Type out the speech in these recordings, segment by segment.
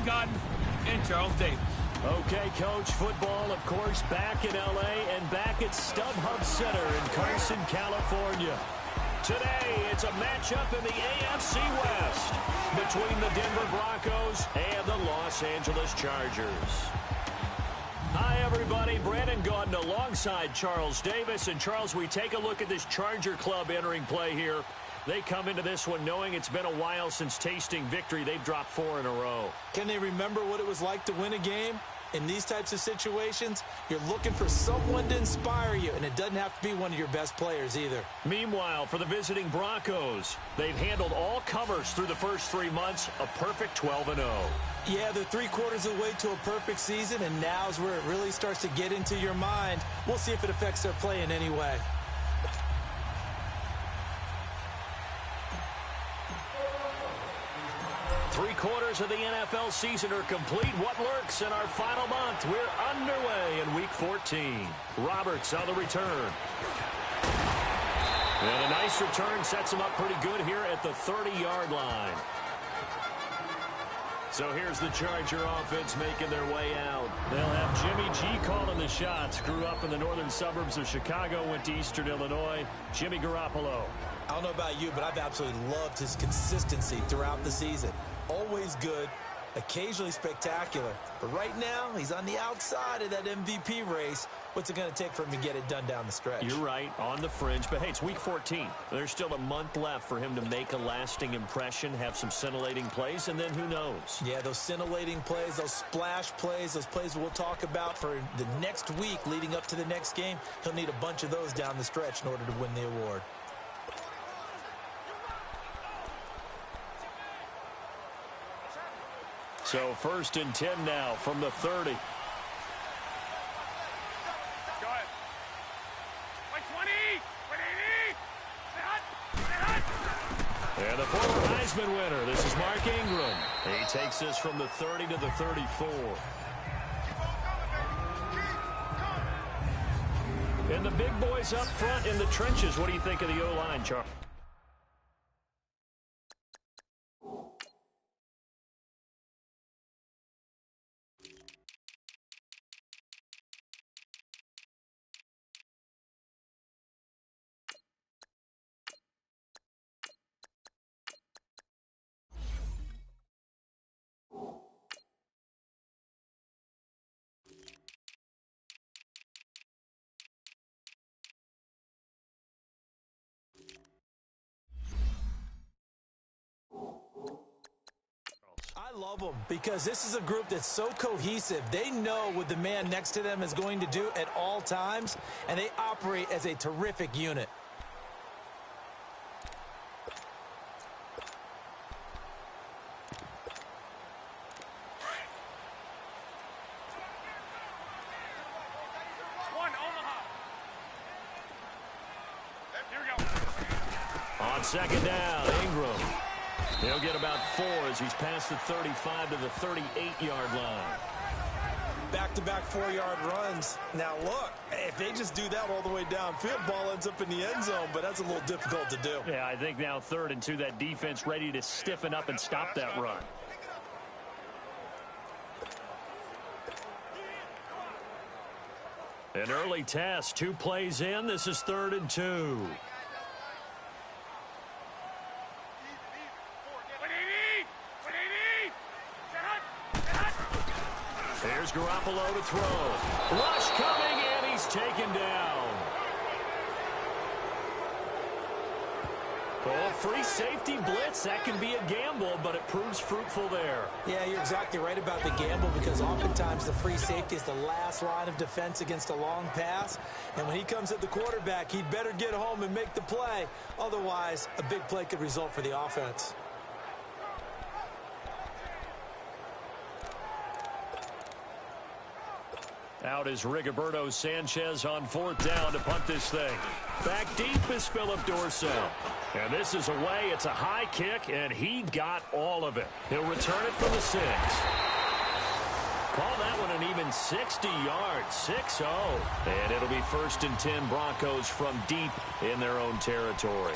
Gunn and Charles Davis. Okay, Coach, football, of course, back in L.A. and back at StubHub Center in Carson, California. Today, it's a matchup in the AFC West between the Denver Broncos and the Los Angeles Chargers. Hi, everybody. Brandon Gaudin alongside Charles Davis. And, Charles, we take a look at this Charger club entering play here. They come into this one knowing it's been a while since tasting victory. They've dropped 4 in a row. Can they remember what it was like to win a game? In these types of situations, you're looking for someone to inspire you, and it doesn't have to be one of your best players either. Meanwhile, for the visiting Broncos, they've handled all comers through the first 3 months, a perfect 12-0. Yeah, they're 3/4 of the way to a perfect season, and now's where it really starts to get into your mind. We'll see if it affects their play in any way. Three-quarters of the NFL season are complete. What lurks in our final month? We're underway in Week 14. Roberts on the return. And a nice return sets him up pretty good here at the 30-yard line. So here's the Charger offense making their way out. They'll have Jimmy G calling the shots. Grew up in the northern suburbs of Chicago, went to Eastern Illinois. Jimmy Garoppolo. I don't know about you, but I've absolutely loved his consistency throughout the season. Always good, occasionally spectacular. But right now, he's on the outside of that MVP race. What's it going to take for him to get it done down the stretch? You're right, on the fringe. But, hey, it's Week 14. There's still a month left for him to make a lasting impression, have some scintillating plays, and then who knows? Yeah, those scintillating plays, those splash plays, those plays we'll talk about for the next week leading up to the next game. He'll need a bunch of those down the stretch in order to win the award. So 1st and 10 now from the 30. Go ahead. Wait, 20. And the former Heisman winner, this is Mark Ingram. He takes this from the 30 to the 34. And the big boys up front in the trenches. What do you think of the O-line, Charles? I love them because this is a group that's so cohesive. They know what the man next to them is going to do at all times, and they operate as a terrific unit. On second down, Ingram. He'll get about 4 as he's past the 35 to the 38-yard line. Back-to-back 4-yard runs. Now, look, if they just do that all the way downfield, ball ends up in the end zone, but that's a little difficult to do. Yeah, I think now 3rd and 2, that defense ready to stiffen up and stop that run. An early test, 2 plays in. This is 3rd and 2. Here's Garoppolo to throw. Rush coming, and he's taken down. Oh, free safety blitz. That can be a gamble, but it proves fruitful there. Yeah, you're exactly right about the gamble because oftentimes the free safety is the last line of defense against a long pass. And when he comes at the quarterback, he'd better get home and make the play. Otherwise, a big play could result for the offense. Out is Rigoberto Sanchez on 4th down to punt this thing. Back deep is Philip Dorsett. And this is away. It's a high kick, and he got all of it. He'll return it from the 6. Call that one an even 60 yards, 6-0. And it'll be 1st and 10 Broncos from deep in their own territory.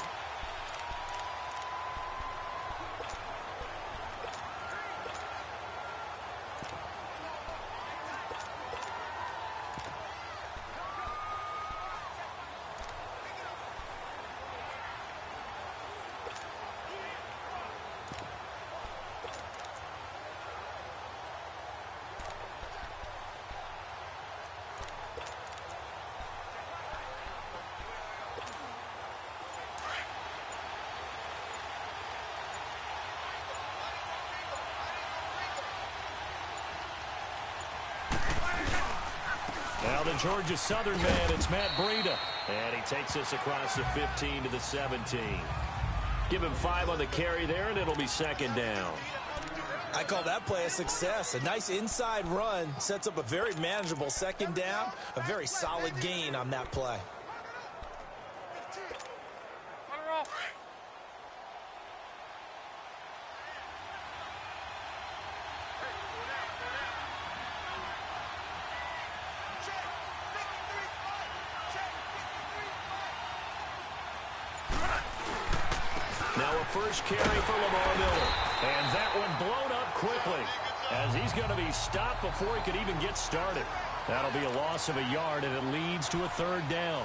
Georgia Southern man, it's Matt Breida. And he takes us across the 15 to the 17. Give him 5 on the carry there, and it'll be second down. I call that play a success. A nice inside run sets up a very manageable second down. A very solid gain on that play. Now a first carry for Lamar Miller. And that one blown up quickly as he's going to be stopped before he could even get started. That'll be a loss of a yard, and it leads to a third down.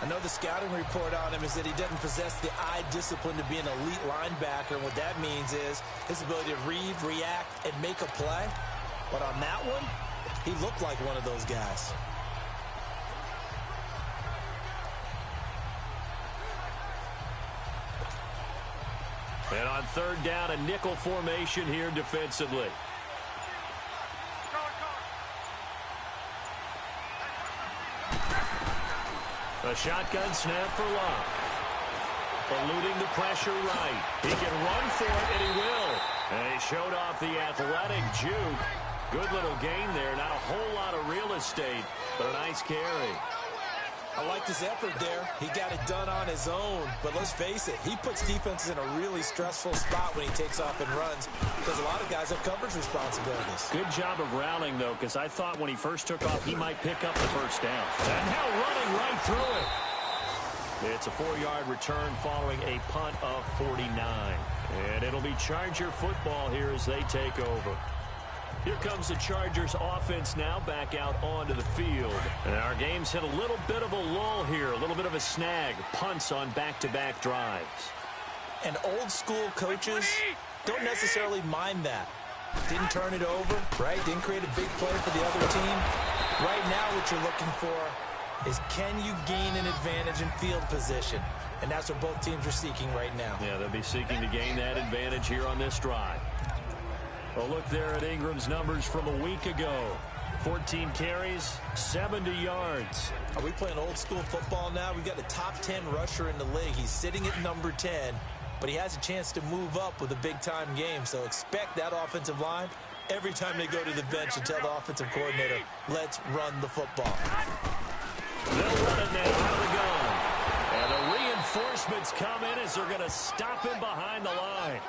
I know the scouting report on him is that he doesn't possess the eye discipline to be an elite linebacker. And what that means is his ability to read, react, and make a play. But on that one, he looked like one of those guys. And on third down, a nickel formation here defensively. A shotgun snap for Locke. Eluding the pressure right. He can run for it, and he will. And he showed off the athletic juke. Good little gain there. Not a whole lot of real estate, but a nice carry. I liked his effort there. He got it done on his own. But let's face it, he puts defenses in a really stressful spot when he takes off and runs because a lot of guys have coverage responsibilities. Good job of rallying, though, because I thought when he first took off, he might pick up the first down. And now running right through it. It's a 4-yard return following a punt of 49. And it'll be Charger football here as they take over. Here comes the Chargers offense now back out onto the field. And our game's hit a little bit of a lull here, a little bit of a snag. Punts on back-to-back drives. And old school coaches don't necessarily mind that. Didn't turn it over, right? Didn't create a big play for the other team. Right now what you're looking for is can you gain an advantage in field position? And that's what both teams are seeking right now. Yeah, they'll be seeking to gain that advantage here on this drive. A look there at Ingram's numbers from a week ago. 14 carries, 70 yards. Are we playing old school football now? We've got a top 10 rusher in the league. He's sitting at number 10, but he has a chance to move up with a big-time game. So expect that offensive line every time they go to the bench and tell the offensive coordinator, let's run the football. They'll run it now out of the gun. And the reinforcements come in as they're going to stop him behind the line.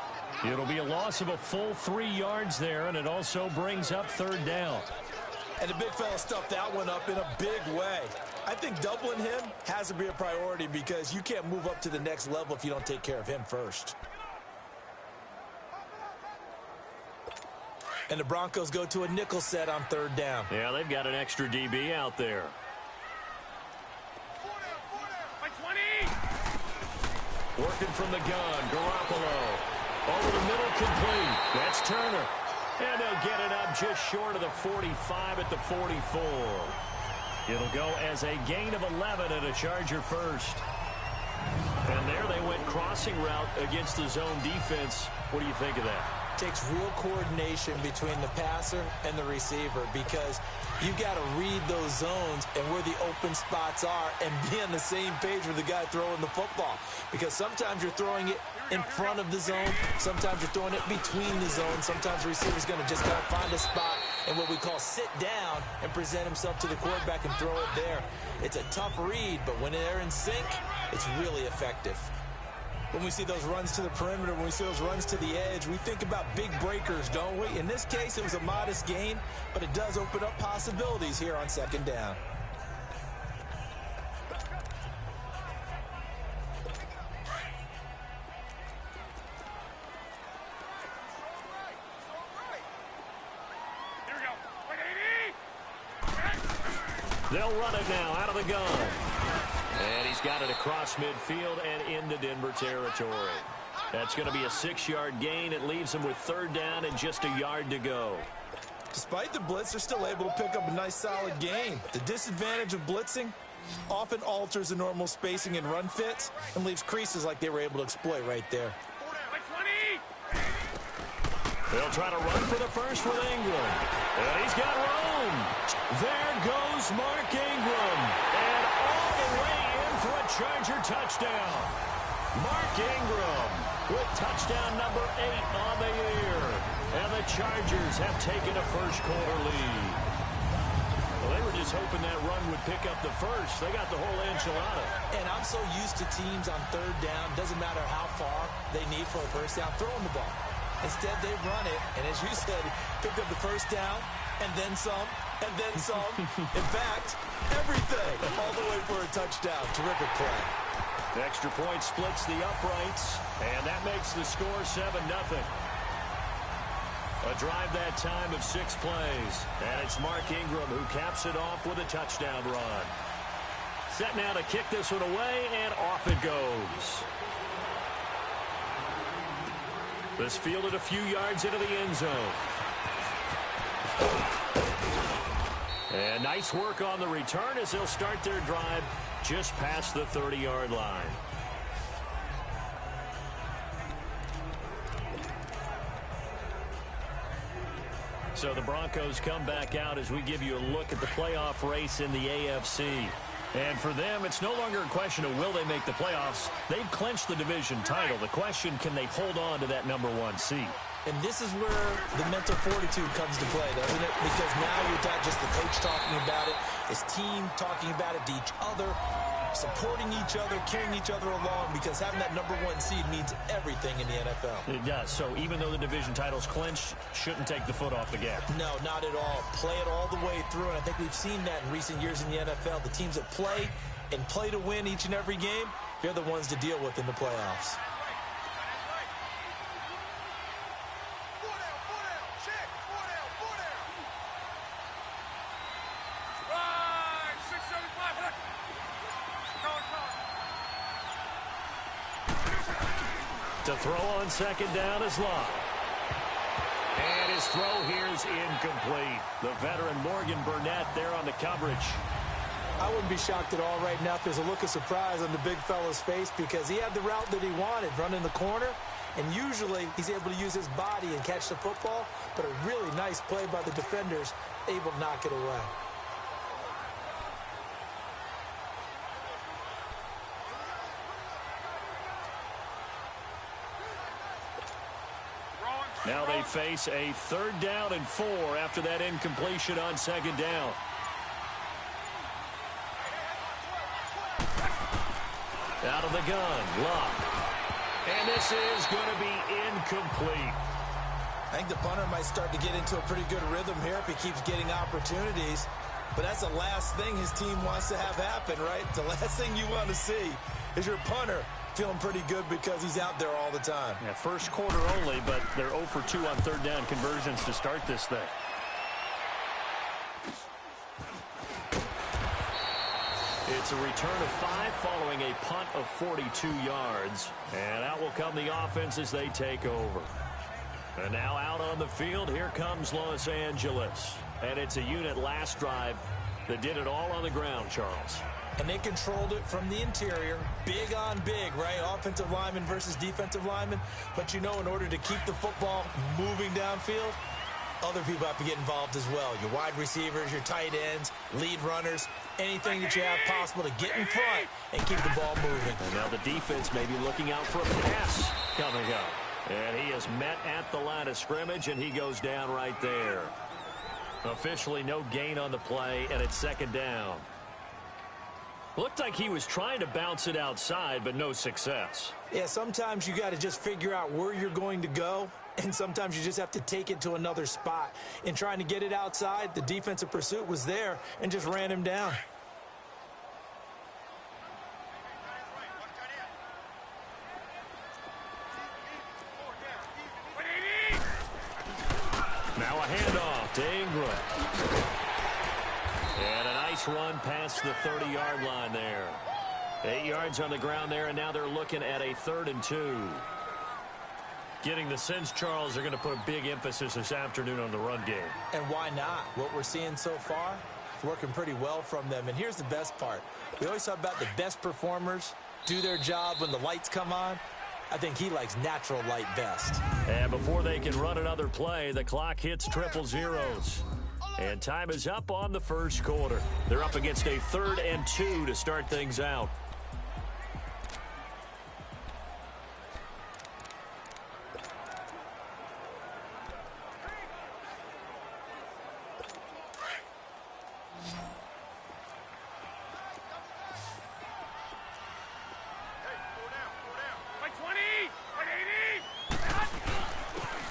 It'll be a loss of a full 3 yards there, and it also brings up third down. And the big fella stuffed that one up in a big way. I think doubling him has to be a priority because you can't move up to the next level if you don't take care of him first. And the Broncos go to a nickel set on third down. Yeah, they've got an extra DB out there. Working from the gun, Garoppolo. Over the middle, complete. That's Turner. And they'll get it up just short of the 45 at the 44. It'll go as a gain of 11 and a Charger first. And there they went crossing route against the zone defense. What do you think of that? Takes real coordination between the passer and the receiver because you got to read those zones and where the open spots are and be on the same page with the guy throwing the football. Because sometimes you're throwing it in front of the zone. Sometimes you're throwing it between the zones. Sometimes the receiver's going to just kind of find a spot and what we call sit down and present himself to the quarterback and throw it there. It's a tough read, but when they're in sync, it's really effective. When we see those runs to the perimeter, when we see those runs to the edge, we think about big breakers, don't we? In this case, it was a modest gain, but it does open up possibilities here on second down. They'll run it now out of the gun. And he's got it across midfield and into Denver territory. That's going to be a 6-yard gain. It leaves him with third down and just a yard to go. Despite the blitz, they're still able to pick up a nice solid gain. The disadvantage of blitzing often alters the normal spacing and run fits and leaves creases like they were able to exploit right there. They'll try to run for the first with Ingram. And he's got room. room. There goes Mark Ingram. And all the way in for a Charger touchdown. Mark Ingram with touchdown number 8 on the year. And the Chargers have taken a first-quarter lead. Well, they were just hoping that run would pick up the first. They got the whole enchilada. And I'm so used to teams on third down, doesn't matter how far they need for a first down, throwing the ball. Instead, they run it, and as you said, picked up the first down, and then some, and then some. In fact, everything, all the way for a touchdown. Terrific play. The extra point splits the uprights, and that makes the score 7-0. A drive that time of 6 plays, and it's Mark Ingram who caps it off with a touchdown run. Set now to kick this one away, and off it goes. This fielded a few yards into the end zone. And nice work on the return as they'll start their drive just past the 30-yard line. So the Broncos come back out as we give you a look at the playoff race in the AFC. And for them, it's no longer a question of will they make the playoffs. They've clinched the division title. The question, can they hold on to that number 1 seed? And this is where the mental fortitude comes to play, doesn't it? Because now you're not just the coach talking about it, his team talking about it to each other, supporting each other, carrying each other along, because having that number 1 seed means everything in the NFL. It does. So even though the division title's clinched, shouldn't take the foot off the gas. No, not at all. Play it all the way through, and I think we've seen that in recent years in the NFL. The teams that play and play to win each and every game, they're the ones to deal with in the playoffs. To throw on second down is Locke. And his throw here is incomplete. The veteran Morgan Burnett there on the coverage. I wouldn't be shocked at all right now if there's a look of surprise on the big fella's face, because he had the route that he wanted, running the corner, and usually he's able to use his body and catch the football, but a really nice play by the defenders, able to knock it away. Now they face a 3rd down and 4 after that incompletion on second down. Out of the gun, Locke. And this is going to be incomplete. I think the punter might start to get into a pretty good rhythm here if he keeps getting opportunities. But that's the last thing his team wants to have happen, right? The last thing you want to see is your punter feeling pretty good because he's out there all the time. Yeah, first quarter only, but they're 0 for 2 on 3rd down conversions to start this thing. It's a return of 5 following a punt of 42 yards. And out will come the offense as they take over. And now out on the field, here comes Los Angeles. And it's a unit last drive that did it all on the ground, Charles. And they controlled it from the interior, big on big, right? Offensive lineman versus defensive lineman. But, you know, in order to keep the football moving downfield, other people have to get involved as well. Your wide receivers, your tight ends, lead runners, anything that you have possible to get in front and keep the ball moving. And now the defense may be looking out for a pass coming up. And he is met at the line of scrimmage, and he goes down right there. Officially no gain on the play, and it's 2nd down. Looked like he was trying to bounce it outside, but no success. Yeah, sometimes you got to just figure out where you're going to go, and sometimes you just have to take it to another spot. In trying to get it outside, the defensive pursuit was there and just ran him down. Now a handoff to Ingram. And a nice run past the 30-yard line there. 8 yards on the ground there, and now they're looking at a 3rd and 2. Getting the sense, Charles, they're going to put a big emphasis this afternoon on the run game. And why not? What we're seeing so far is working pretty well from them. And here's the best part. We always talk about the best performers do their job when the lights come on. I think he likes natural light best. And before they can run another play, the clock hits triple zeros. And time is up on the first quarter. They're up against a 3rd and 2 to start things out.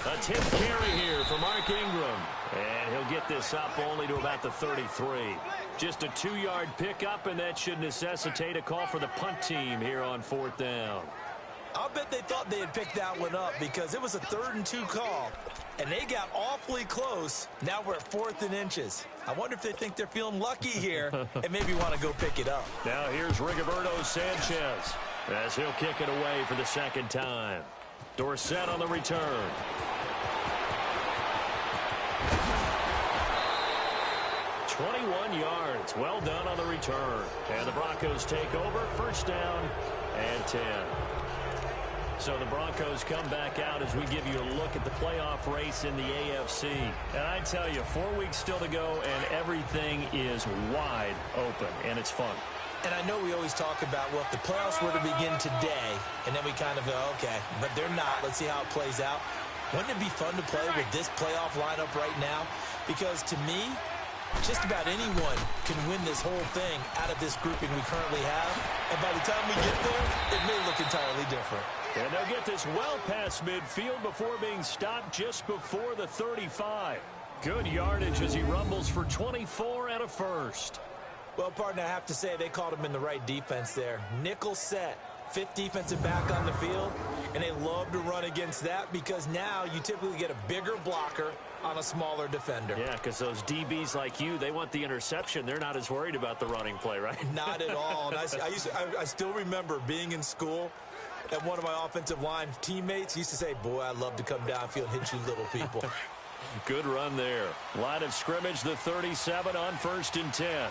A 10th carry here for Mark Ingram. And he'll get this up only to about the 33. Just a 2-yard pickup, and that should necessitate a call for the punt team here on 4th down. I'll bet they thought they had picked that one up because it was a 3rd and 2 call, and they got awfully close. Now we're at 4th and inches. I wonder if they think they're feeling lucky here and maybe want to go pick it up. Now here's Rigoberto Sanchez as he'll kick it away for the 2nd time. Dorsett on the return. "21 yards. Well done on the return. And the Broncos take over. 1st down and 10. So the Broncos come back out as we give you a look at the playoff race in the AFC. And I tell you, 4 weeks still to go, and everything is wide open, and it's fun. And I know we always talk about, well, if the playoffs were to begin today, and then we kind of go, okay, but they're not. Let's see how it plays out. Wouldn't it be fun to play with this playoff lineup right now? Because to me, just about anyone can win this whole thing out of this grouping we currently have. And by the time we get there, it may look entirely different. And they'll get this well past midfield before being stopped just before the 35. Good yardage as he rumbles for 24 and a first. Well, partner, I have to say they called him in the right defense there. Nickel set, 5th defensive back on the field, and they love to run against that because now you typically get a bigger blocker on a smaller defender. Yeah, because those DBs like you, they want the interception. They're not as worried about the running play, right? Not at all. And I still remember being in school, and one of my offensive line teammates used to say, boy, I'd love to come downfield and hit you little people. Good run there. Line of scrimmage, the 37 on 1st and 10.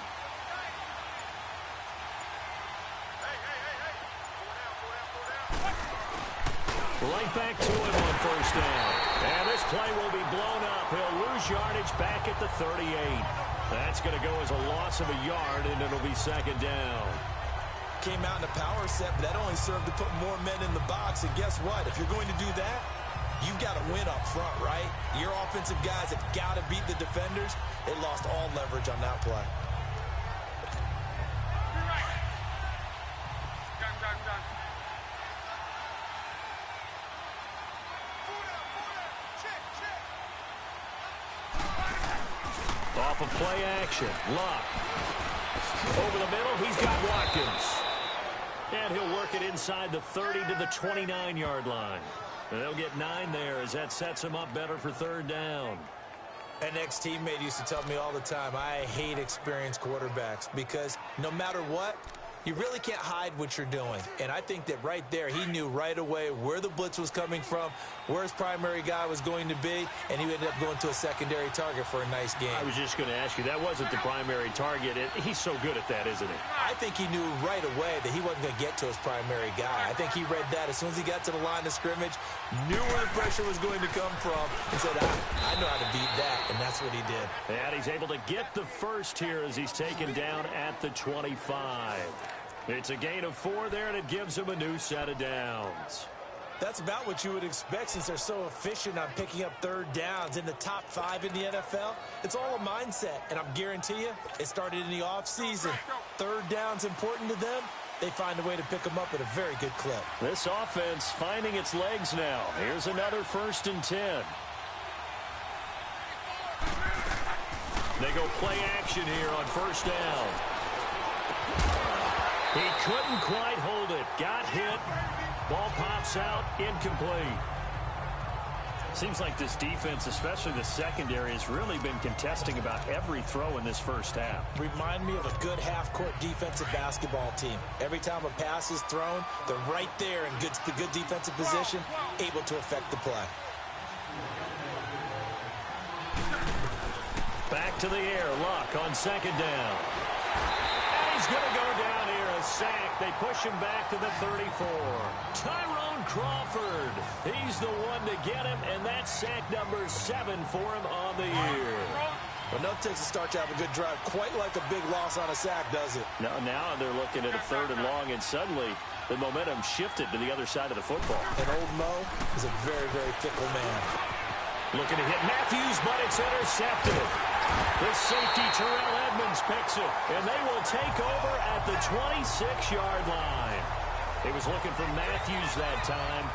Right back to him on 1st down. And this play will be blown up. He'll lose yardage back at the 38. That's going to go as a loss of a yard, and it'll be 2nd down. Came out in a power set, but that only served to put more men in the box. And guess what? If you're going to do that, you've got to win up front, right? Your offensive guys have got to beat the defenders. They lost all leverage on that play. Off of play action. Luck. Over the middle, he's got Watkins. And he'll work it inside the 30 to the 29-yard line. And they'll get 9 there as that sets him up better for 3rd down. An ex-teammate used to tell me all the time, I hate experienced quarterbacks because no matter what, you really can't hide what you're doing. And I think that right there, he knew right away where the blitz was coming from, where his primary guy was going to be, and he ended up going to a secondary target for a nice game. I was just going to ask you, that wasn't the primary target. He's so good at that, isn't he? I think he knew right away that he wasn't going to get to his primary guy. I think he read that as soon as he got to the line of scrimmage, knew where the pressure was going to come from, and said, I know how to beat that, and that's what he did. And he's able to get the first here as he's taken down at the 25. It's a gain of 4 there, and it gives him a new set of downs. That's about what you would expect since they're so efficient on picking up 3rd downs in the top 5 in the NFL. It's all a mindset, and I'm guarantee you, it started in the offseason. 3rd down's important to them. They find a way to pick them up at a very good clip. This offense finding its legs now. Here's another 1st and 10. They go play action here on 1st down. He couldn't quite hold it. Got hit. Ball pops out. Incomplete. Seems like this defense, especially the secondary, has really been contesting about every throw in this first half. Remind me of a good half-court defensive basketball team. Every time a pass is thrown, they're right there in good defensive position, able to affect the play. Back to the air. Luck on 2nd down. And he's going to go down here. A sack. They push him back to the 34. Tyrone Crawford. He's the one to get him, and that's sack number 7 for him on the year. Well, nothing takes a start to have a good drive, quite like a big loss on a sack, does it? No, now they're looking at a 3rd and long, and suddenly the momentum shifted to the other side of the football. And old Mo is a very, very fickle man. Looking to hit Matthews, but it's intercepted. The safety, Terrell Edmonds, picks it, and they will take over at the 26-yard line. He was looking for Matthews that time.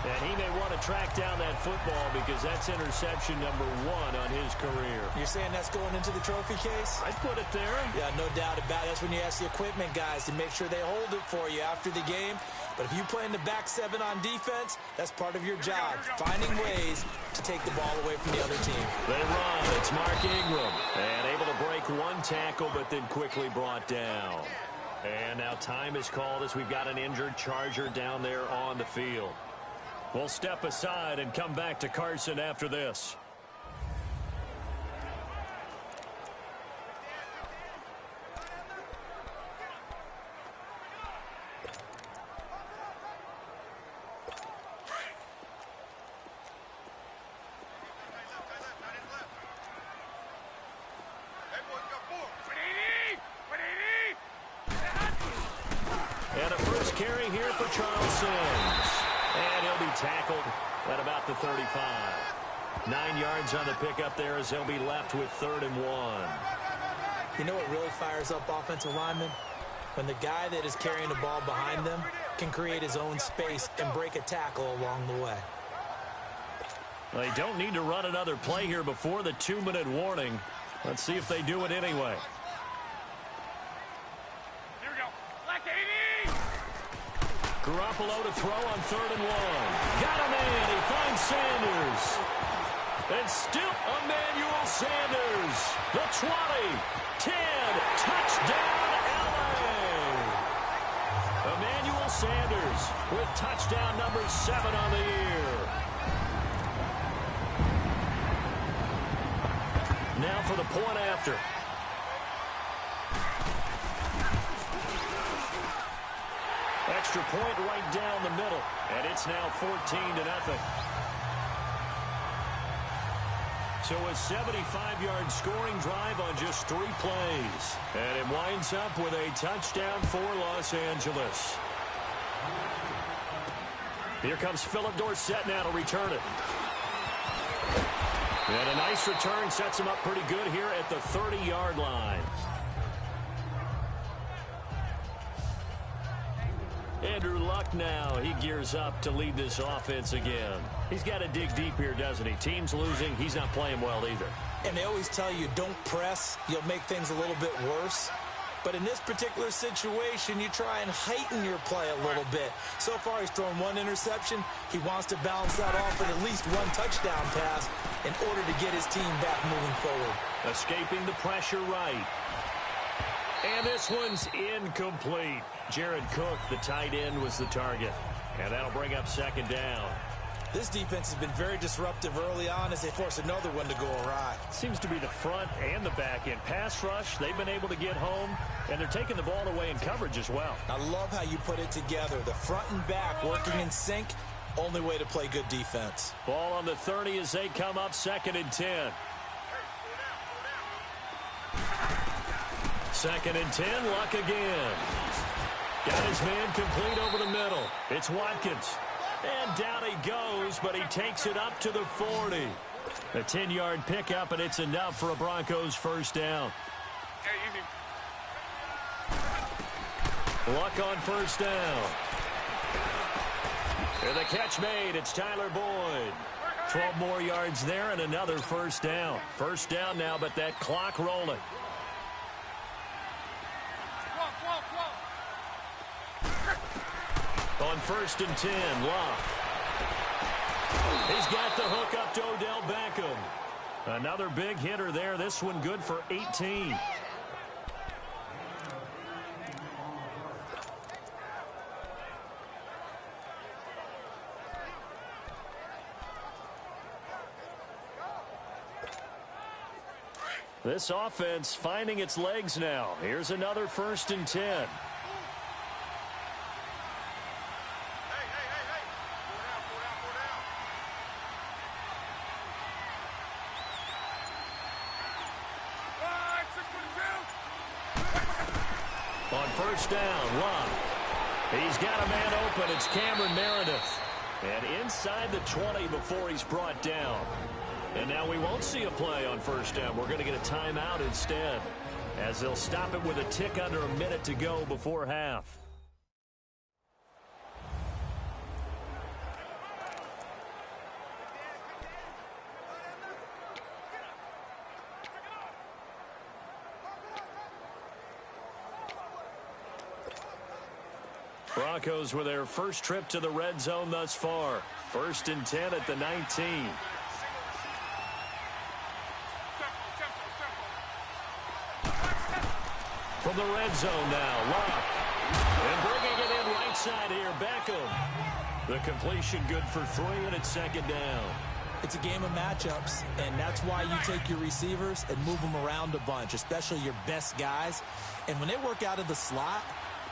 And he may want to track down that football because that's interception number 1 on his career. You're saying that's going into the trophy case? I'd put it there. Yeah, no doubt about it. That's when you ask the equipment guys to make sure they hold it for you after the game. But if you play in the back 7 on defense, that's part of your job, finding ways to take the ball away from the other team. They run. It's Mark Ingram. And able to break 1 tackle, but then quickly brought down. And now time is called as we've got an injured Charger down there on the field. We'll step aside and come back to Carson after this. And a first carry here for Charles Sims. And he'll be tackled at about the 35. 9 yards on the pickup there as they'll be left with 3rd and 1. You know what really fires up offensive linemen? When the guy that is carrying the ball behind them can create his own space and break a tackle along the way. They don't need to run another play here before the 2-minute warning. Let's see if they do it anyway. Here we go. Black 80! Garoppolo to throw on 3rd and 1. Got a man. He finds Sanders. And still Emmanuel Sanders. The 20, 10, touchdown LA. Emmanuel Sanders with touchdown number 7 on the year. Now for the point after. Extra point right down the middle, and it's now 14-0. So a 75-yard scoring drive on just 3 plays. And it winds up with a touchdown for Los Angeles. Here comes Philip Dorsett now to return it. And a nice return sets him up pretty good here at the 30-yard line. Andrew Luck now. He gears up to lead this offense again. He's got to dig deep here, doesn't he? Team's losing. He's not playing well either. And they always tell you, don't press. You'll make things a little bit worse. But in this particular situation, you try and heighten your play a little bit. So far, he's thrown 1 interception. He wants to balance that off with at least 1 touchdown pass in order to get his team back moving forward. Escaping the pressure right. And this one's incomplete. Jared Cook, the tight end, was the target. And that'll bring up 2nd down. This defense has been very disruptive early on as they force another one to go awry. Seems to be the front and the back end. Pass rush, they've been able to get home, and they're taking the ball away in coverage as well. I love how you put it together. The front and back working in sync, only way to play good defense. Ball on the 30 as they come up 2nd and 10. 2nd and 10, Luck again. Got his man complete over the middle. It's Watkins. And down he goes, but he takes it up to the 40. A 10-yard pickup, and it's enough for a Broncos 1st down. Hey, evening. Luck on 1st down. And the catch made. It's Tyler Boyd. 12 more yards there and another 1st down. 1st down now, but that clock rolling. On 1st and 10, Luck. He's got the hook up to Odell Beckham. Another big hitter there. This one good for 18. This offense finding its legs now. Here's another 1st and 10. first down. Love. He's got a man open. It's Cameron Meredith. And inside the 20 before he's brought down. And now we won't see a play on first down. We're going to get a timeout instead, as they'll stop it with a tick under a minute to go before half. Broncos with their first trip to the red zone thus far. 1st and 10 at the 19. From the red zone now, Locke. And bringing it in right side here, Beckham. The completion good for 3, and it's 2nd down. It's a game of matchups, and that's why you take your receivers and move them around a bunch, especially your best guys. And when they work out of the slot,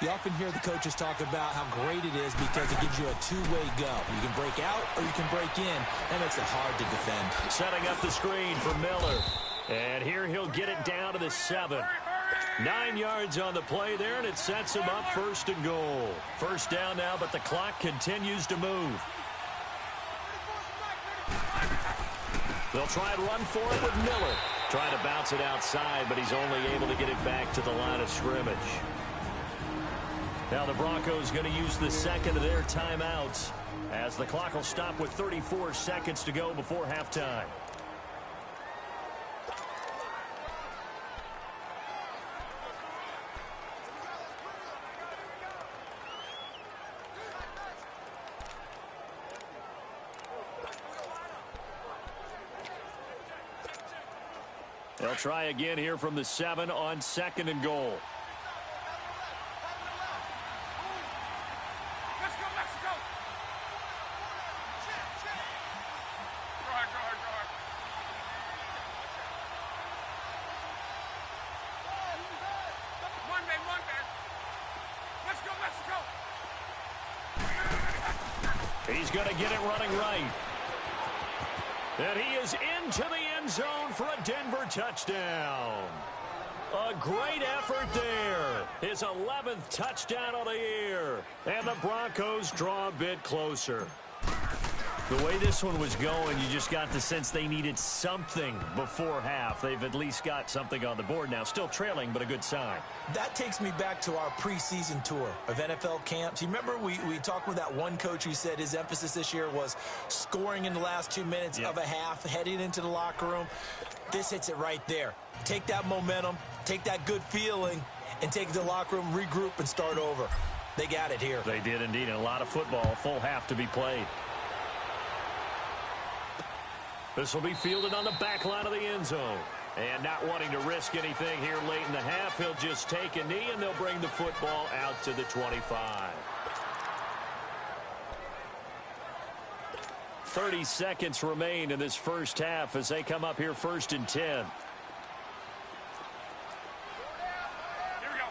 you often hear the coaches talk about how great it is because it gives you a two-way go. You can break out or you can break in. That makes it hard to defend. Setting up the screen for Miller. And here he'll get it down to the 7. 9 yards on the play there, and it sets him up 1st and goal. First down now, but the clock continues to move. They'll try and run for it with Miller. Trying to bounce it outside, but he's only able to get it back to the line of scrimmage. Now the Broncos going to use the second of their timeouts, as the clock will stop with 34 seconds to go before halftime. They'll try again here from the 7 on 2nd and goal. Let's go, Mexico! Go ahead, go ahead, go ahead. Monday. Let's go, Mexico! He's going to get it running right. And he is into the end zone for a Denver touchdown. A great effort there. His 11th touchdown of the year. And the Broncos draw a bit closer. The way this one was going, you just got the sense they needed something before half. They've at least got something on the board now. Still trailing, but a good sign. That takes me back to our preseason tour of NFL camps. You remember we talked with that one coach who said his emphasis this year was scoring in the last 2 minutes of a half, heading into the locker room. This hits it right there. Take that momentum, take that good feeling, and take it to the locker room, regroup, and start over. They got it here. They did indeed, and a lot of football, full half to be played. This will be fielded on the back line of the end zone. And not wanting to risk anything here late in the half, he'll just take a knee, and they'll bring the football out to the 25. 30 seconds remain in this first half as they come up here 1st and 10. Here we go.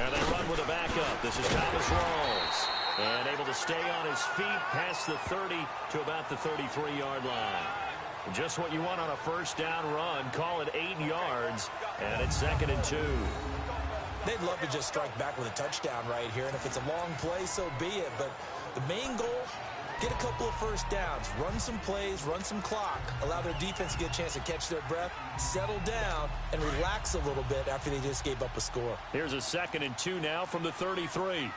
And they run with a backup. This is Thomas Rawls. And able to stay on his feet past the 30 to about the 33-yard line. Just what you want on a first down run. Call it 8 yards. And it's 2nd and 2. They'd love to just strike back with a touchdown right here. And if it's a long play, so be it. But the main goal, get a couple of first downs. Run some plays, run some clock. Allow their defense to get a chance to catch their breath, settle down, and relax a little bit after they just gave up a score. Here's a 2nd and 2 now from the 33.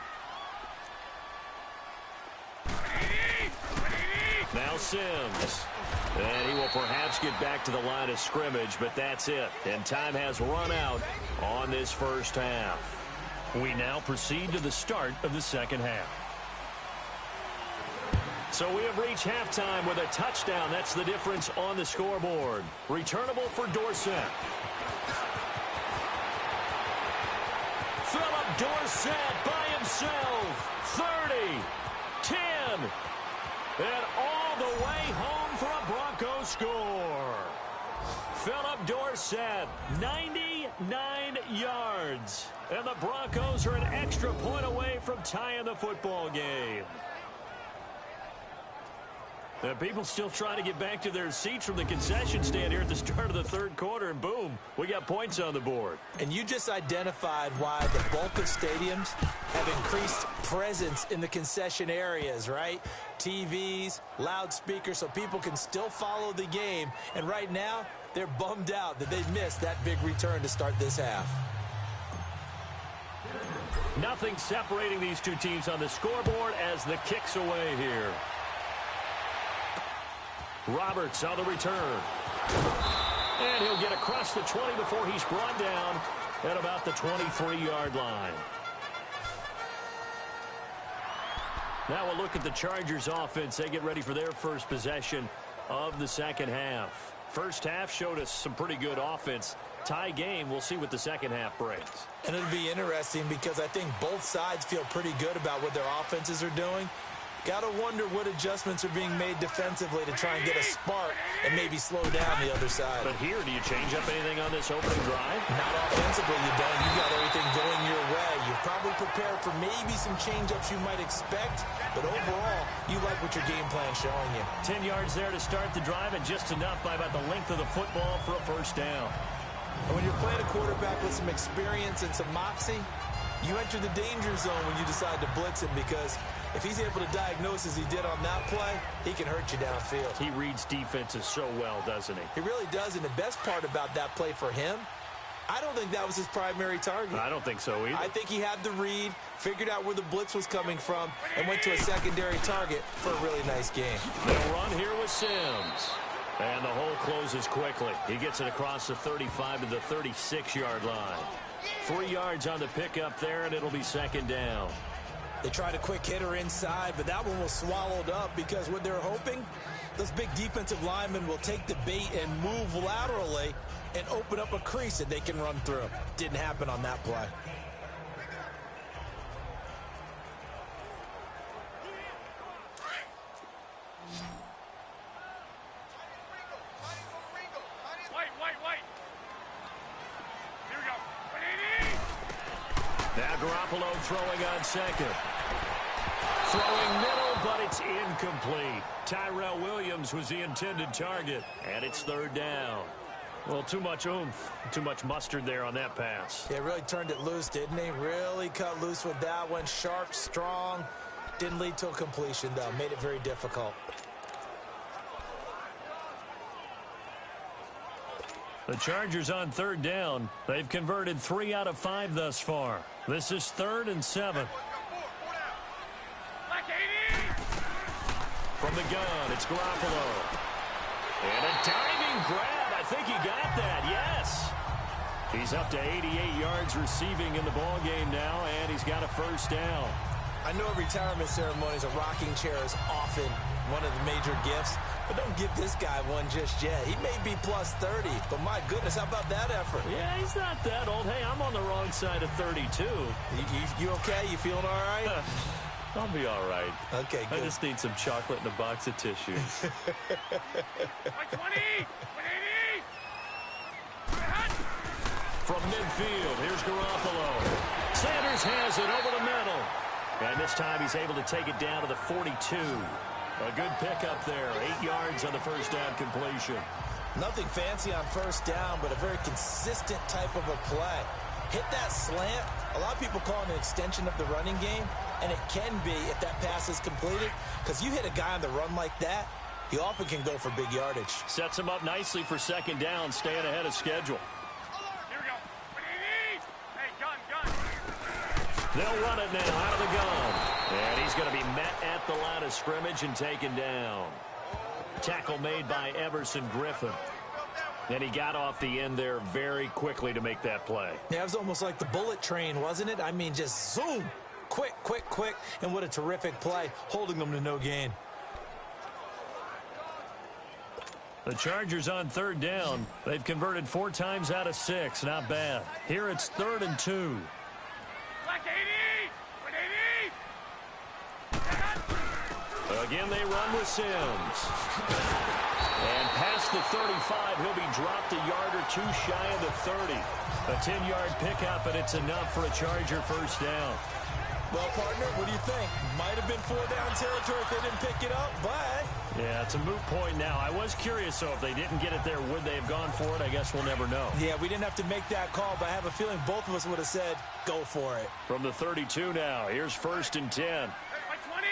Now Sims. And he will perhaps get back to the line of scrimmage, but that's it. And time has run out on this first half. We now proceed to the start of the second half. So we have reached halftime with a touchdown. That's the difference on the scoreboard. Returnable for Dorsett. Philip Dorsett by himself. 30, 10, and all the way home for a Broncos score. Philip Dorsett, 99 yards. And the Broncos are an extra point away from tying the football game. People still trying to get back to their seats from the concession stand here at the start of the third quarter, and boom, we got points on the board. And you just identified why the bulk of stadiums have increased presence in the concession areas, right? TVs, loudspeakers, so people can still follow the game. And right now, they're bummed out that they missed that big return to start this half. Nothing separating these two teams on the scoreboard as the kick's away here. Roberts on the return. And he'll get across the 20 before he's brought down at about the 23-yard line. Now we'll look at the Chargers offense. They get ready for their first possession of the second half. First half showed us some pretty good offense. Tie game, we'll see what the second half brings. And it'll be interesting because I think both sides feel pretty good about what their offenses are doing. Got to wonder what adjustments are being made defensively to try and get a spark and maybe slow down the other side. But here, do you change up anything on this opening drive? Not offensively, you don't. You've got everything going your way. You've probably prepared for maybe some change-ups you might expect, but overall, you like what your game plan's showing you. 10 yards there to start the drive, and just enough by about the length of the football for a first down. And when you're playing a quarterback with some experience and some moxie, you enter the danger zone when you decide to blitz him, because if he's able to diagnose as he did on that play, he can hurt you downfield. He reads defenses so well, doesn't he? He really does, and the best part about that play for him, I don't think that was his primary target. I don't think so either. I think he had the read, figured out where the blitz was coming from, and went to a secondary target for a really nice game. They'll run here with Sims. And the hole closes quickly. He gets it across the 35 to the 36-yard line. 3 yards on the pickup there, and it'll be second down. They tried a quick hitter inside, but that one was swallowed up because what they're hoping, those big defensive linemen will take the bait and move laterally and open up a crease that they can run through. Didn't happen on that play. White. Here we go. Now Garoppolo throwing on second. Throwing middle, but it's incomplete. Tyrell Williams was the intended target, and it's third down. Well, too much oomph, too much mustard there on that pass. Yeah, really turned it loose, didn't he? Really cut loose with that one. Sharp, strong. Didn't lead to a completion, though. Made it very difficult. The Chargers on third down. They've converted 3 out of 5 thus far. This is 3rd and 7. From the gun, it's Garoppolo. And a diving grab. I think he got that, yes. He's up to 88 yards receiving in the ball game now, and he's got a first down. I know at retirement ceremonies, a rocking chair is often one of the major gifts, but don't give this guy one just yet. He may be plus 30, but my goodness, how about that effort? Yeah, he's not that old. Hey, I'm on the wrong side of 32. You okay? You feeling all right? I'll be all right. Okay, good. I just need some chocolate and a box of tissues. 20! From midfield, here's Garoppolo. Sanders has it over the middle. And this time he's able to take it down to the 42. A good pickup there. 8 yards on the first down completion. Nothing fancy on first down, but a very consistent type of a play. Hit that slant. A lot of people call it an extension of the running game, and it can be if that pass is completed, because you hit a guy on the run like that, he often can go for big yardage. Sets him up nicely for second down, staying ahead of schedule. Here we go. Hey, gun. They'll run it now out of the gun. And he's going to be met at the line of scrimmage and taken down. Tackle made by Everson Griffin. And he got off the end there very quickly to make that play. Yeah, it was almost like the bullet train, wasn't it? I mean, just zoom. Quick. And what a terrific play, holding them to no gain. The Chargers on third down. They've converted 4 times out of 6. Not bad. Here it's 3rd and 2. Again, they run with Sims. And past the 35, he'll be dropped a yard or 2 shy of the 30. A 10-yard pickup, and it's enough for a Charger first down. Well, partner, what do you think? Might have been 4-down territory if they didn't pick it up, but Yeah, it's a moot point now. I was curious, so if they didn't get it there, would they have gone for it? I guess we'll never know. Yeah, we didn't have to make that call, but I have a feeling both of us would have said, go for it. From the 32 now, here's 1st and 10. By 20.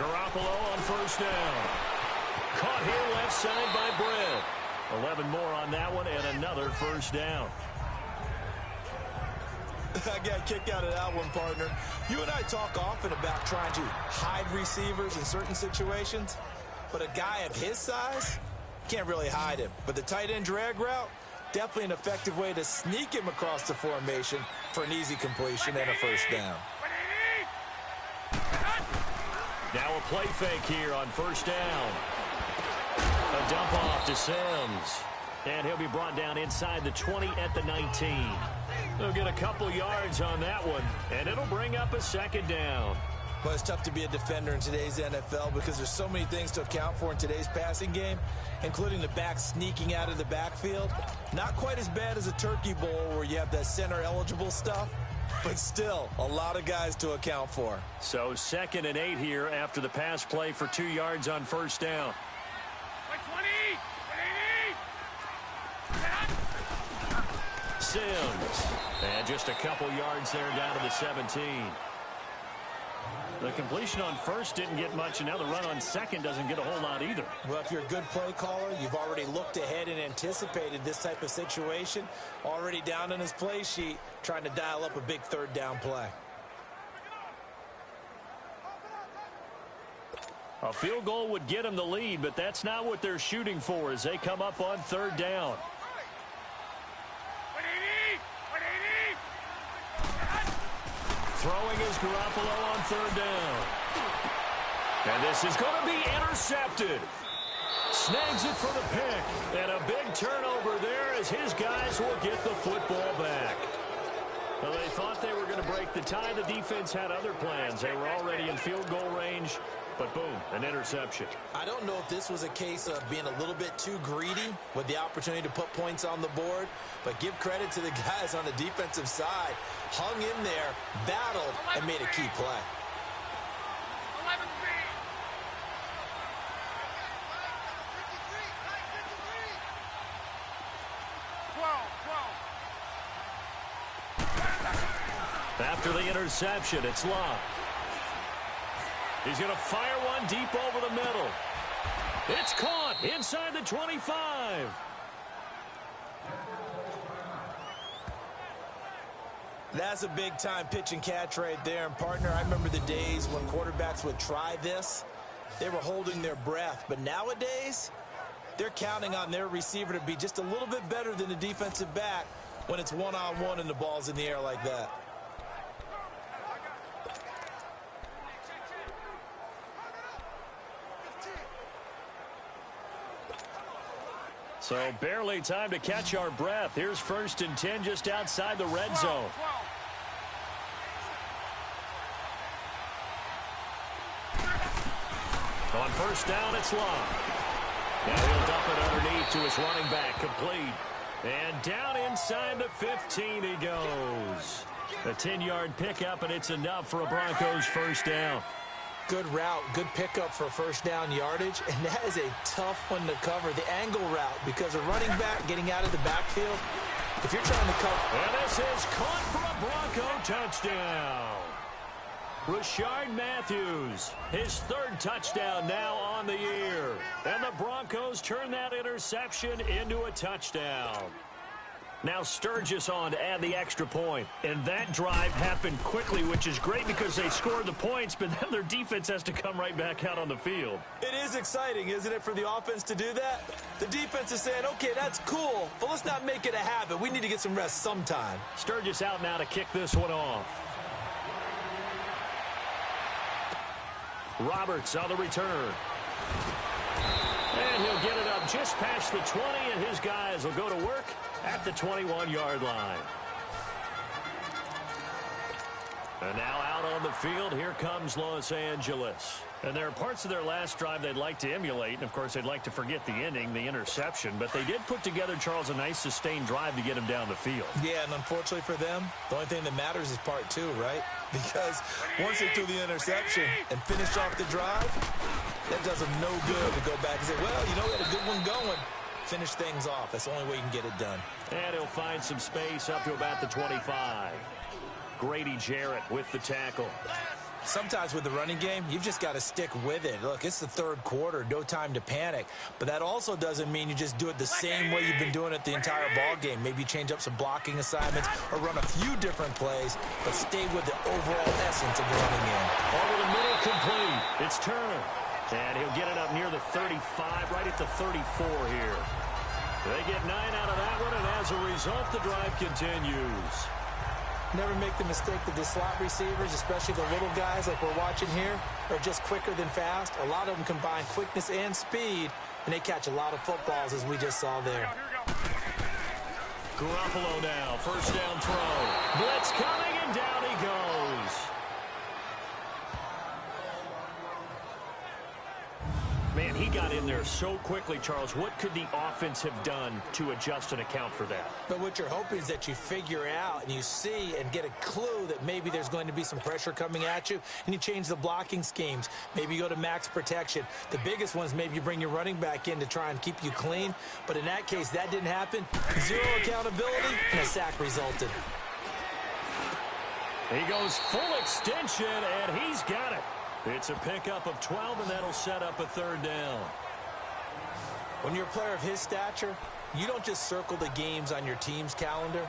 Garoppolo on 1st down. Caught here left side by Brett. 11 more on that one and another 1st down. I got a kick out of that one, partner. You and I talk often about trying to hide receivers in certain situations, but a guy of his size can't really hide him. But the tight end drag route, definitely an effective way to sneak him across the formation for an easy completion and a 1st down. Now a play fake here on 1st down. A dump off to Sims. And he'll be brought down inside the 20 at the 19. They'll get a couple yards on that one, and it'll bring up a 2nd down. Well, it's tough to be a defender in today's NFL because there's so many things to account for in today's passing game, including the back sneaking out of the backfield. Not quite as bad as a turkey bowl where you have that center-eligible stuff, but still a lot of guys to account for. So 2nd and 8 here after the pass play for 2 yards on 1st down. By 20. Sims. And just a couple yards there down to the 17. The completion on 1st didn't get much, and now the run on 2nd doesn't get a whole lot either. Well, if you're a good play caller, you've already looked ahead and anticipated this type of situation. Already down on his play sheet, trying to dial up a big 3rd down play. A field goal would get them the lead, but that's not what they're shooting for as they come up on 3rd down. Throwing is Garoppolo on 3rd down. And this is going to be intercepted. Snags it for the pick. And a big turnover there as his guys will get the football back. Well, they thought they were going to break the tie. The defense had other plans. They were already in field goal range. But boom, an interception. I don't know if this was a case of being a little bit too greedy with the opportunity to put points on the board, but give credit to the guys on the defensive side. Hung in there, battled, and made a key play. 11 12. After the interception, it's Locke. He's going to fire one deep over the middle. It's caught inside the 25. That's a big-time pitch and catch right there. And, partner, I remember the days when quarterbacks would try this. They were holding their breath. But nowadays, they're counting on their receiver to be just a little bit better than the defensive back when it's one-on-one and the ball's in the air like that. So barely time to catch our breath. Here's 1st and 10 just outside the red zone. On 1st down, it's Locke. Now he'll dump it underneath to his running back, complete. And down inside the 15 he goes. A 10-yard pickup, and it's enough for a Broncos 1st down. Good route, good pickup for 1st down yardage, and that is a tough one to cover, the angle route, because a running back getting out of the backfield, if you're trying to cover... And this is caught for a Bronco touchdown. Rashard Matthews, his 3rd touchdown now on the year. And the Broncos turn that interception into a touchdown. Now Sturgis on to add the extra point. And that drive happened quickly, which is great because they scored the points, but then their defense has to come right back out on the field. It is exciting, isn't it, for the offense to do that? The defense is saying, okay, that's cool, but let's not make it a habit. We need to get some rest sometime. Sturgis out now to kick this one off. Roberts on the return. And he'll get it up just past the 20, and his guys will go to work at the 21-yard line. And now out on the field, here comes Los Angeles. And there are parts of their last drive they'd like to emulate, and of course they'd like to forget the ending, the interception, but they did put together, Charles, a nice sustained drive to get him down the field. Yeah, and unfortunately for them, the only thing that matters is part 2, right? Because once they threw the interception and finished off the drive, That does them no good to go back and say, well, you know, we had a good one going. Finish things off. That's the only way you can get it done. And he'll find some space up to about the 25. Grady Jarrett with the tackle. Sometimes with the running game, you've just got to stick with it. Look, it's the third quarter, no time to panic. But that also doesn't mean you just do it the same way you've been doing it the entire ball game. Maybe change up some blocking assignments or run a few different plays, but stay with the overall essence of the running game. Over the middle, complete. It's Turner. And he'll get it up near the 35, right at the 34 here. They get 9 out of that one, and as a result, the drive continues. Never make the mistake that the slot receivers, especially the little guys like we're watching here, are just quicker than fast. A lot of them combine quickness and speed, and they catch a lot of footballs, as we just saw there. Garoppolo now, first down throw. Blitz coming, and down he goes. Man, he got in there so quickly, Charles. What could the offense have done to adjust and account for that? But what you're hoping is that you figure out and you see and get a clue that maybe there's going to be some pressure coming at you, and you change the blocking schemes. Maybe you go to max protection. The biggest one is maybe you bring your running back in to try and keep you clean. But in that case, that didn't happen. Zero accountability, and a sack resulted. He goes full extension, and he's got it. It's a pickup of 12, and that'll set up a third down. When you're a player of his stature, you don't just circle the games on your team's calendar.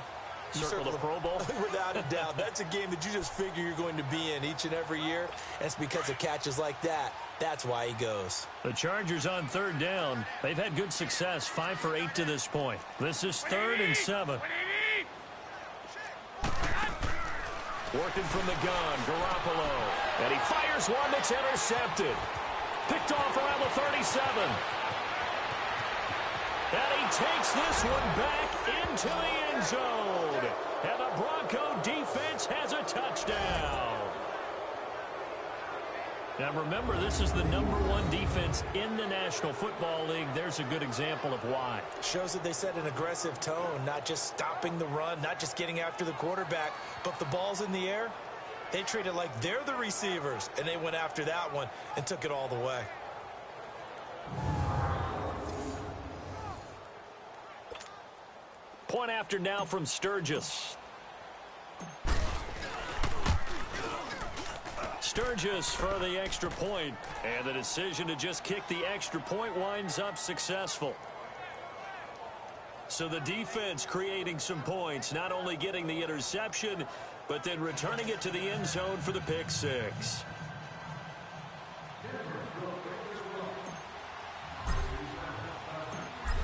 You circle the Pro Bowl? Without a doubt. That's a game that you just figure you're going to be in each and every year. And it's because of catches like that. That's why he goes. The Chargers on third down. They've had good success, 5 for 8 to this point. This is 3rd and 7. Working from the gun, Garoppolo. And he fires one that's intercepted. Picked off around the 37. And he takes this one back into the end zone. And the Bronco defense has a touchdown. Now remember, this is the #1 defense in the National Football League. There's a good example of why. Shows that they set an aggressive tone, not just stopping the run, not just getting after the quarterback, but if the ball's in the air, they treat it like they're the receivers, and they went after that one and took it all the way. Point after now from Sturgis. Sturgis for the extra point, and the decision to just kick the extra point winds up successful. So the defense creating some points, not only getting the interception, but then returning it to the end zone for the pick six.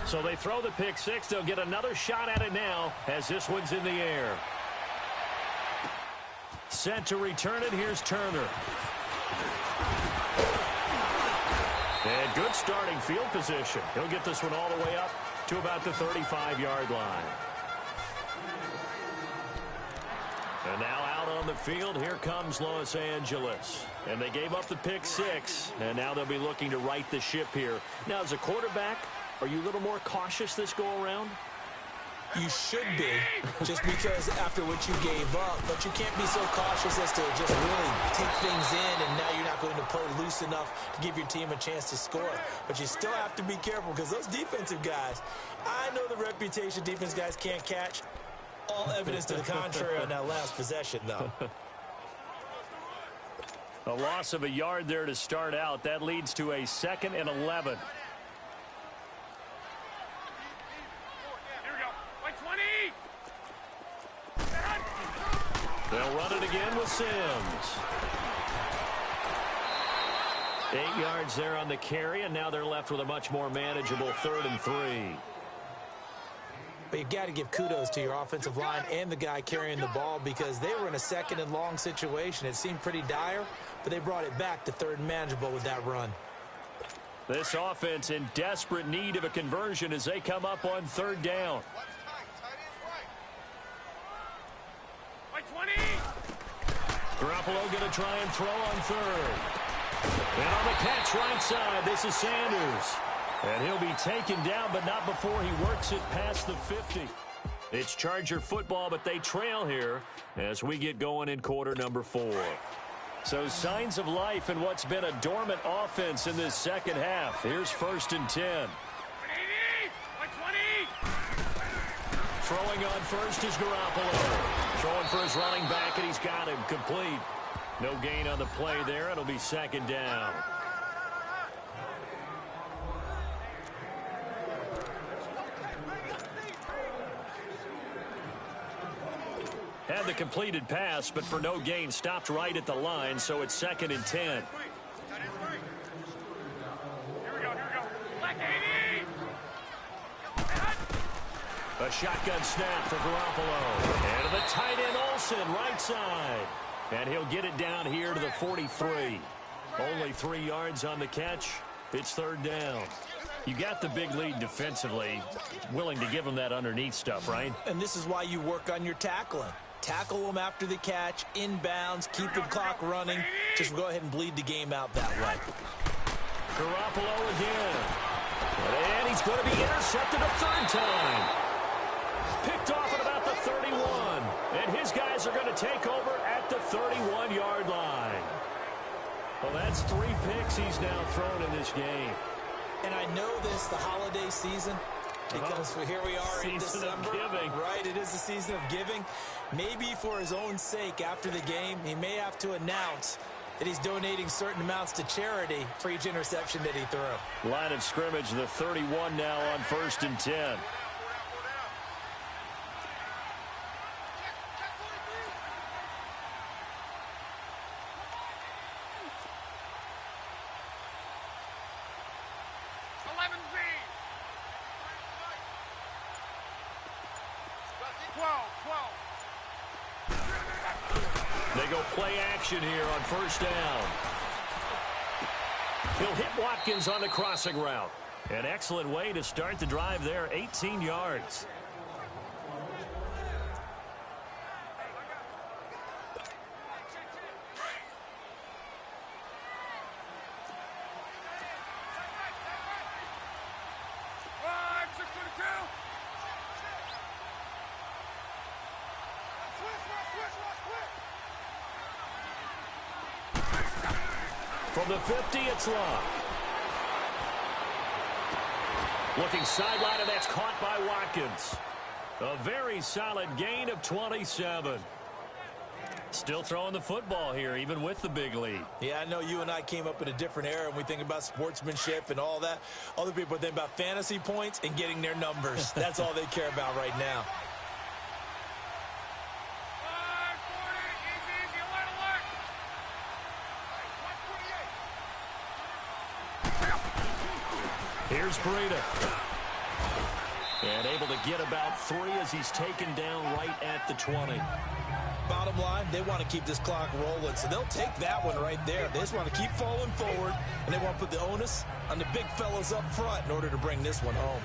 So they throw the pick six. They'll get another shot at it now as this one's in the air. Set to return it. Here's Turner. And good starting field position. He'll get this one all the way up to about the 35-yard line. And now out on the field, here comes Los Angeles. And they gave up the pick six, and now they'll be looking to right the ship here. Now, as a quarterback, are you a little more cautious this go-around? You should be, just because after what you gave up, but you can't be so cautious as to just really take things in, and now you're not going to play loose enough to give your team a chance to score. But you still have to be careful, because those defensive guys, I know the reputation defense guys can't catch. All evidence to the contrary on that last possession, though. A loss of a yard there to start out. That leads to a 2nd and 11. They'll run it again with Sims. 8 yards there on the carry, and now they're left with a much more manageable 3rd and 3. But you've got to give kudos to your offensive line and the guy carrying the ball, because they were in a 2nd and long situation. It seemed pretty dire, but they brought it back to 3rd and manageable with that run. This offense in desperate need of a conversion as they come up on 3rd down. Garoppolo going to try and throw on 3rd. And on the catch right side, this is Sanders. And he'll be taken down, but not before he works it past the 50. It's Charger football, but they trail here as we get going in quarter number 4. So signs of life in what's been a dormant offense in this second half. Here's 1st and 10. 180, 120. Throwing on first is Garoppolo. Throwing for his running back, and he's got him complete. No gain on the play there. It'll be 2nd down. Had the completed pass, but for no gain, stopped right at the line, so it's 2nd and 10. Here we go. Black 80. A shotgun snap for Garoppolo. And to the tight end, Olsen, right side. And he'll get it down here to the 43. Only 3 yards on the catch. It's 3rd down. You got the big lead defensively. Willing to give them that underneath stuff, right? And this is why you work on your tackling. Tackle them after the catch, inbounds, keep the clock running. Just go ahead and bleed the game out that way. Garoppolo again. And he's going to be intercepted a 3rd time. Picked off at about the 31. And his guys are going to take over at the 31-yard line. Well, that's 3 picks he's now thrown in this game. And I know this, the holiday season, because here we are in Season December. of giving. Right, it is the season of giving. Maybe for his own sake after the game, he may have to announce that he's donating certain amounts to charity for each interception that he threw. Line of scrimmage, the 31 now on 1st and 10. They go play action here on 1st down. He'll hit Watkins on the crossing route. An excellent way to start the drive there, 18 yards. From the 50, it's Love. Looking sideline, and that's caught by Watkins. A very solid gain of 27. Still throwing the football here, even with the big lead. Yeah, I know you and I came up in a different era, and we think about sportsmanship and all that. Other people think about fantasy points and getting their numbers. That's all they care about right now. Here's Breida. And able to get about 3 as he's taken down right at the 20. Bottom line, they want to keep this clock rolling, so they'll take that one right there. They just want to keep falling forward, and they want to put the onus on the big fellas up front in order to bring this one home.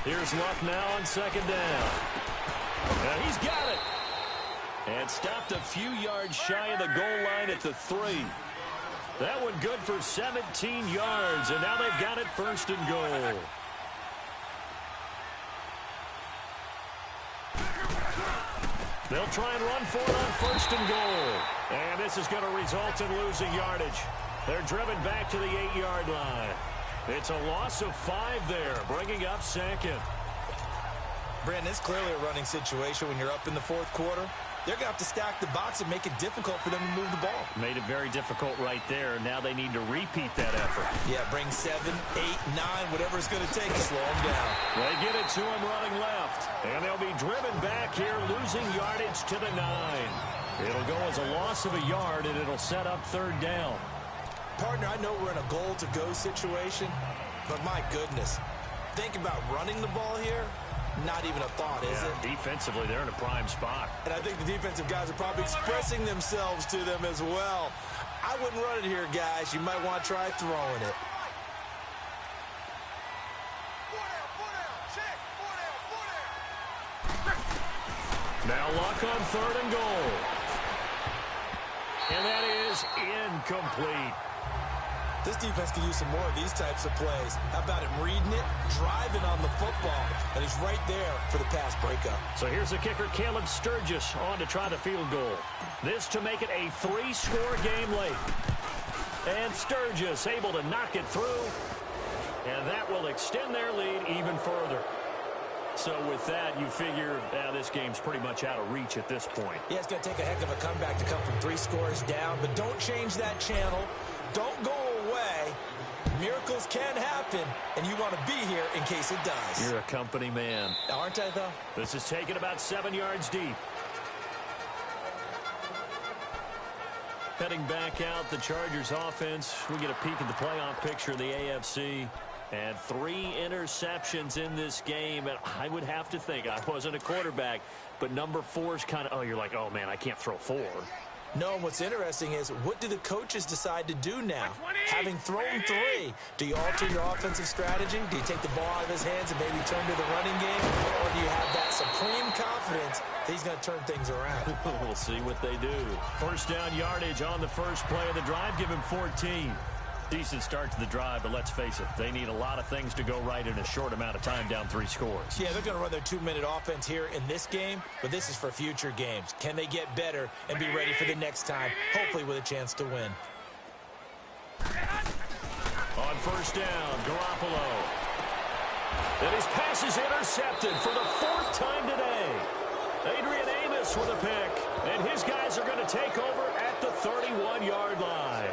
Here's Luck now on 2nd down. And he's got it. And stopped a few yards shy of the goal line at the 3. That one good for 17 yards, and now they've got it 1st and goal. They'll try and run for it on 1st and goal. And this is going to result in losing yardage. They're driven back to the 8-yard line. It's a loss of 5 there, bringing up 2nd. Brandon, it's clearly a running situation when you're up in the 4th quarter. They're going to have to stack the box and make it difficult for them to move the ball. Made it very difficult right there. Now they need to repeat that effort. Yeah, bring 7, 8, 9, whatever it's going to take to slow them down. They get it to him running left. And they'll be driven back here, losing yardage to the 9. It'll go as a loss of a yard, and it'll set up 3rd down. Partner, I know we're in a goal-to-go situation, but my goodness, think about running the ball here. Not even a thought, is it? Defensively, they're in a prime spot. And I think the defensive guys are probably expressing themselves to them as well. I wouldn't run it here, guys. You might want to try throwing it. Now Luck on 3rd and goal. And that is incomplete. This defense can use some more of these types of plays. How about him reading it, driving on the football, and he's right there for the pass breakup. So here's the kicker, Caleb Sturgis, on to try the field goal. This to make it a 3-score game late. And Sturgis able to knock it through, and that will extend their lead even further. So with that, you figure this game's pretty much out of reach at this point. Yeah, it's going to take a heck of a comeback to come from 3 scores down, but don't change that channel. Don't go away. Miracles can happen, and you want to be here in case it does. You're a company man. Aren't I, though? This is taken about 7 yards deep. Heading back out, the Chargers offense. We get a peek at the playoff picture of the AFC. And 3 interceptions in this game. And I would have to think, I wasn't a quarterback, but number 4 is kind of, you're like, oh, man, I can't throw 4. No, what's interesting is, what do the coaches decide to do now? Having thrown 3, do you alter your offensive strategy? Do you take the ball out of his hands and maybe turn to the running game? Or do you have that supreme confidence that he's going to turn things around? We'll see what they do. First down yardage on the first play of the drive. Give him 14. Decent start to the drive, but let's face it, they need a lot of things to go right in a short amount of time, down 3 scores. Yeah, they're going to run their 2-minute offense here in this game, but this is for future games. Can they get better and be ready for the next time, hopefully with a chance to win? On first down, Garoppolo. And his pass is intercepted for the 4th time today. Adrian Amos with a pick, and his guys are going to take over at the 31-yard line.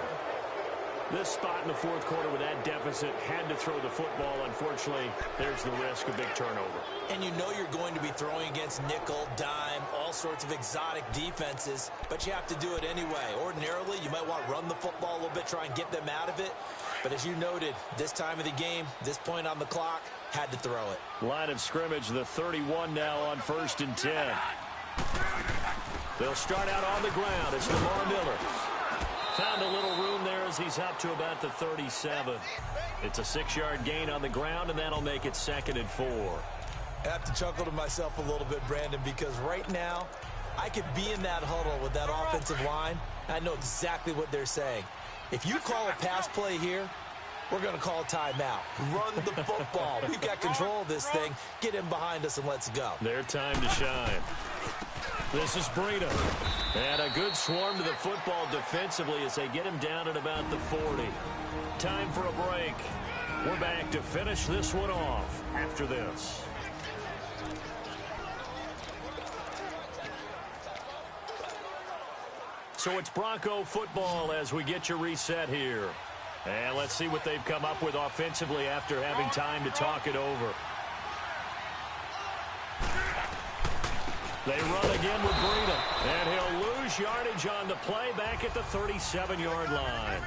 This spot in the 4th quarter with that deficit, had to throw the football. Unfortunately, there's the risk of big turnover. And you know you're going to be throwing against nickel, dime, all sorts of exotic defenses, but you have to do it anyway. Ordinarily, you might want to run the football a little bit, try and get them out of it. But as you noted, this time of the game, this point on the clock, had to throw it. Line of scrimmage, the 31 now on 1st and 10. They'll start out on the ground. It's Lamar Miller. Found a little room there as he's up to about the 37. It's a 6-yard gain on the ground, and that'll make it 2nd and 4. I have to chuckle to myself a little bit, Brandon, because right now, I could be in that huddle with that offensive line, and I know exactly what they're saying. If you call a pass play here, we're going to call a timeout. Run the football. We've got control of this thing. Get him behind us and let's go. Their time to shine. This is Breida. And a good swarm to the football defensively as they get him down at about the 40. Time for a break. We're back to finish this one off after this. So it's Bronco football as we get you reset here. And let's see what they've come up with offensively after having time to talk it over. They run again with Breida, and he'll lose yardage on the play back at the 37-yard line.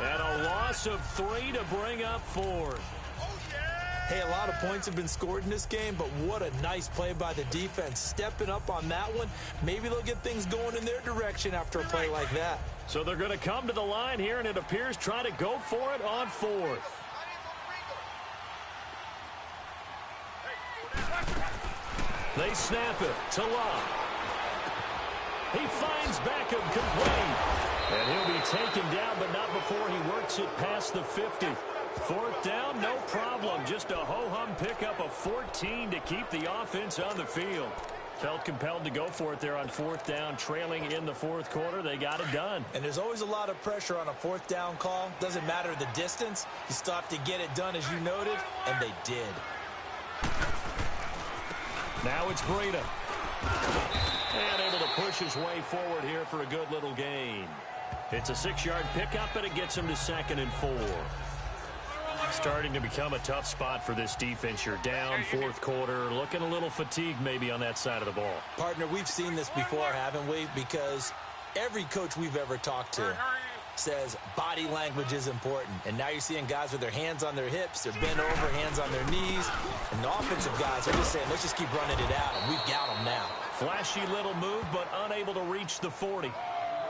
And a loss of 3 to bring up 4th. Hey, a lot of points have been scored in this game, but what a nice play by the defense. Stepping up on that one, maybe they'll get things going in their direction after a play like that. So they're going to come to the line here, and it appears trying to go for it on 4th. They snap it to Locke. He finds Beckham complete. And he'll be taken down, but not before he works it past the 50. 4th down, no problem. Just a ho-hum pickup of 14 to keep the offense on the field. Felt compelled to go for it there on 4th down, trailing in the 4th quarter. They got it done. And there's always a lot of pressure on a 4th down call. Doesn't matter the distance. You still have to get it done, as you noted, and they did. Now it's Breida. And able to push his way forward here for a good little gain. It's a 6-yard pickup, and it gets him to 2nd and 4. Starting to become a tough spot for this defense. You're down 4th quarter, looking a little fatigued maybe on that side of the ball. Partner, we've seen this before, haven't we? Because every coach we've ever talked to says body language is important. And now you're seeing guys with their hands on their hips, they're bent over, hands on their knees. And the offensive guys are just saying, let's just keep running it out, and we've got them now. Flashy little move, but unable to reach the 40.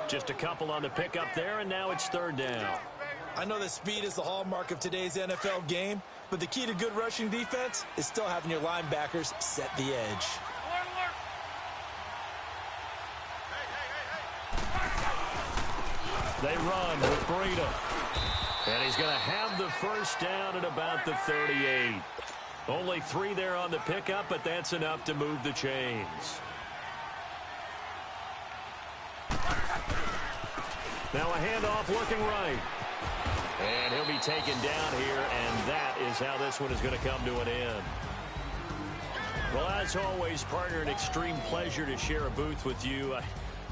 Just a couple on the pickup there, and now it's 3rd down. I know that speed is the hallmark of today's NFL game, but the key to good rushing defense is still having your linebackers set the edge. Alert, alert. They run with Breida. And he's going to have the first down at about the 38. Only 3 there on the pickup, but that's enough to move the chains. Now a handoff looking right. And he'll be taken down here, and that is how this one is going to come to an end. Well, as always, partner, an extreme pleasure to share a booth with you.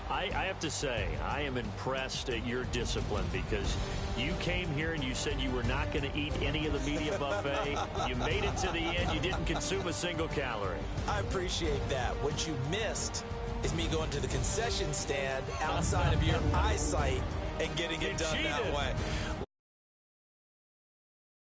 I have to say, I am impressed at your discipline because you came here and you said you were not going to eat any of the media buffet. You made it to the end. You didn't consume a single calorie. I appreciate that. What you missed is me going to the concession stand outside of your eyesight and getting it done that way.